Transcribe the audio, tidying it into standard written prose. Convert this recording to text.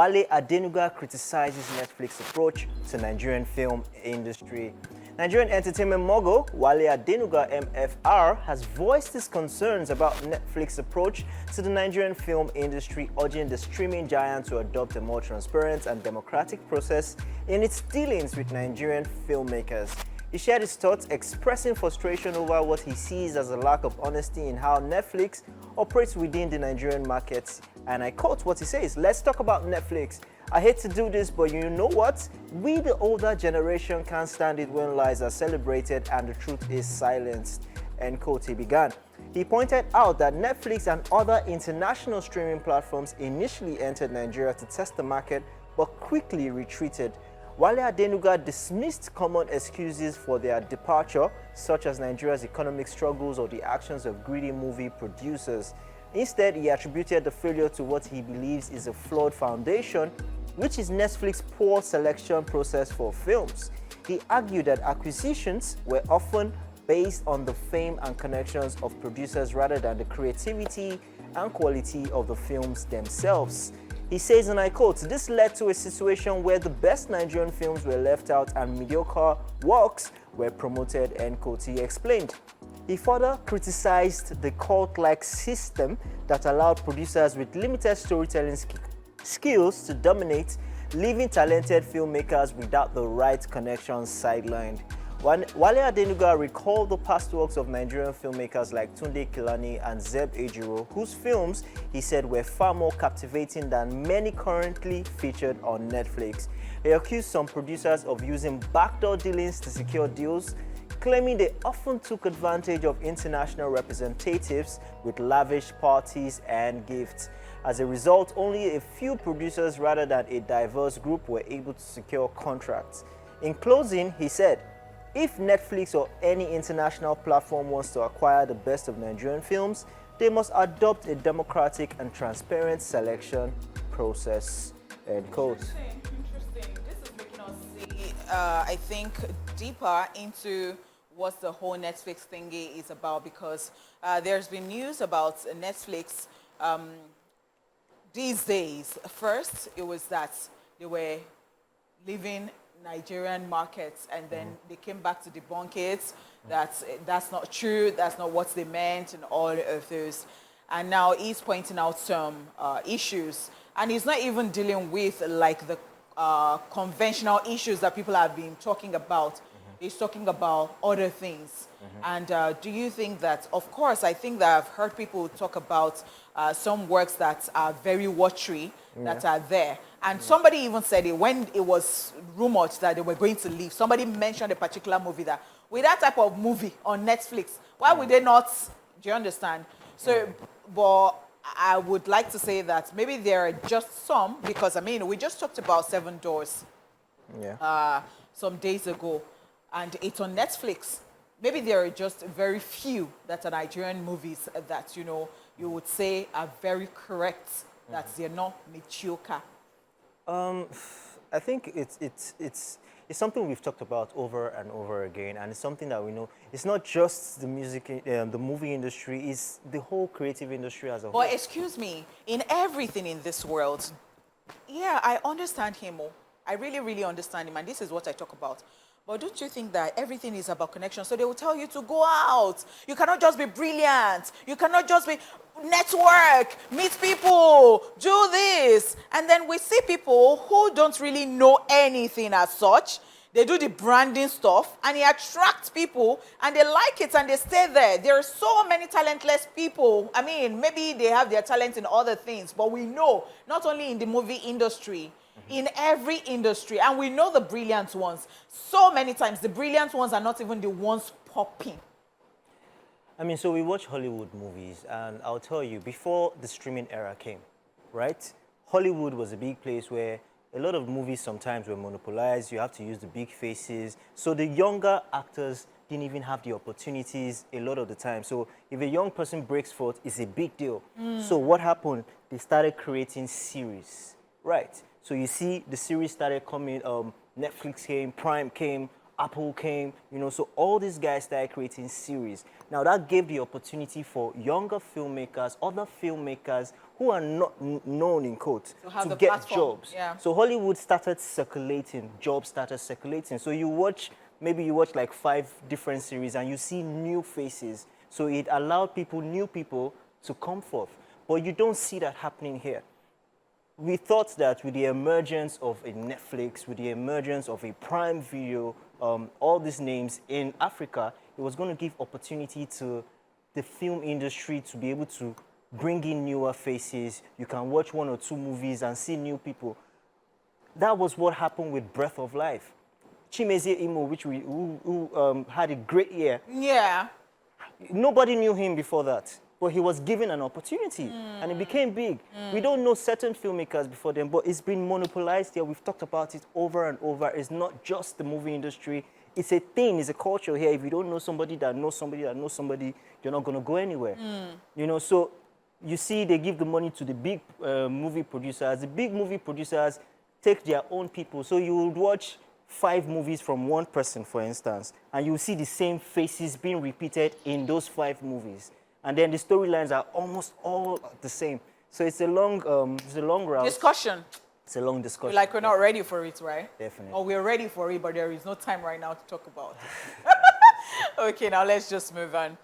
Wale Adenuga criticizes Netflix approach to Nigerian film industry. Nigerian entertainment mogul Wale Adenuga MFR has voiced his concerns about Netflix's approach to the Nigerian film industry, urging the streaming giant to adopt a more transparent and democratic process in its dealings with Nigerian filmmakers. He shared his thoughts, expressing frustration over what he sees as a lack of honesty in how Netflix operates within the Nigerian market. And I quote what he says, "Let's talk about Netflix. I hate to do this, but you know what? We, the older generation, can't stand it when lies are celebrated and the truth is silenced." End quote, he began. He pointed out that Netflix and other international streaming platforms initially entered Nigeria to test the market, but quickly retreated. Wale Adenuga dismissed common excuses for their departure, such as Nigeria's economic struggles or the actions of greedy movie producers. Instead, he attributed the failure to what he believes is a flawed foundation, which is Netflix's poor selection process for films. He argued that acquisitions were often based on the fame and connections of producers rather than the creativity and quality of the films themselves. He says, and I quote, "This led to a situation where the best Nigerian films were left out and mediocre works were promoted," end quote, he explained. He further criticized the cult-like system that allowed producers with limited storytelling skills to dominate, leaving talented filmmakers without the right connections sidelined. Wale Adenuga recalled the past works of Nigerian filmmakers like Tunde Kilani and Zeb Ejiro, whose films, he said, were far more captivating than many currently featured on Netflix. He accused some producers of using backdoor dealings to secure deals, claiming they often took advantage of international representatives with lavish parties and gifts. As a result, only a few producers rather than a diverse group were able to secure contracts. In closing, he said, "If Netflix or any international platform wants to acquire the best of Nigerian films, they must adopt a democratic and transparent selection process." End quote. Interesting. This is making us see, I think, deeper into what the whole Netflix thingy is about, because there's been news about Netflix these days. First, it was that they were leaving Nigerian markets, and then they came back to debunk it, that that's not true, that's not what they meant, and all of those. And now he's pointing out some issues, and he's not even dealing with like the conventional issues that people have been talking about. He's talking about other things. And do you think that, of course, I think that I've heard people talk about some works that are very watery, that are there. And somebody even said it when it was rumored that they were going to leave. Somebody mentioned a particular movie that, with that type of movie on Netflix, why would they not, do you understand? So, but I would like to say that maybe there are just some, because I mean, we just talked about Seven Doors some days ago, and it's on Netflix. Maybe there are just very few that are Nigerian movies that, you know, you would say are very correct, that they're not mediocre. I think it's something we've talked about over and over again, and it's something that we know. It's not just the music, the movie industry; it's the whole creative industry as a whole. But excuse me, in everything in this world, yeah, I understand him. I really, really understand him, and this is what I talk about. But don't you think that everything is about connection? So they will tell you to go out. You cannot just be brilliant. You cannot just be network, meet people, do this. And then we see people who don't really know anything as such. They do the branding stuff, and it attracts people, and they like it, and they stay there. There are so many talentless people. I mean, maybe they have their talent in other things, but we know, not only in the movie industry, in every industry, and we know the brilliant ones. So many times, the brilliant ones are not even the ones popping. I mean, so we watch Hollywood movies, and I'll tell you, before the streaming era came, right? Hollywood was a big place where a lot of movies sometimes were monopolized. You have to use the big faces. So the younger actors didn't even have the opportunities a lot of the time. So if a young person breaks forth, it's a big deal. So what happened? They started creating series, right? So you see the series started coming, Netflix came, Prime came, Apple came, you know, so all these guys started creating series. Now that gave the opportunity for younger filmmakers, other filmmakers who are not known in quotes, to get platform. jobs. Yeah. So Hollywood started circulating, jobs started circulating. So maybe you watch like 5 different series and you see new faces. So it allowed new people to come forth. But you don't see that happening here. We thought that with the emergence of a Netflix, with the emergence of a Prime Video, all these names in Africa, it was going to give opportunity to the film industry to be able to bring in newer faces. You can watch 1 or 2 movies and see new people. That was what happened with Breath of Life. Chimezie Imo, who had a great year. Yeah. Nobody knew him before that, but he was given an opportunity and it became big. We don't know certain filmmakers before them, but it's been monopolized here. We've talked about it over and over. It's not just the movie industry. It's a thing, it's a culture here. If you don't know somebody that knows somebody that knows somebody, you're not going to go anywhere. You know, so you see they give the money to the big movie producers. The big movie producers take their own people. So you would watch 5 movies from one person, for instance, and you'll see the same faces being repeated in those 5 movies. And then the storylines are almost all the same. So it's a long route. Discussion. It's a long discussion. Like we're not ready for it, right? Definitely. Or we're ready for it, but there is no time right now to talk about it. Okay, now let's just move on.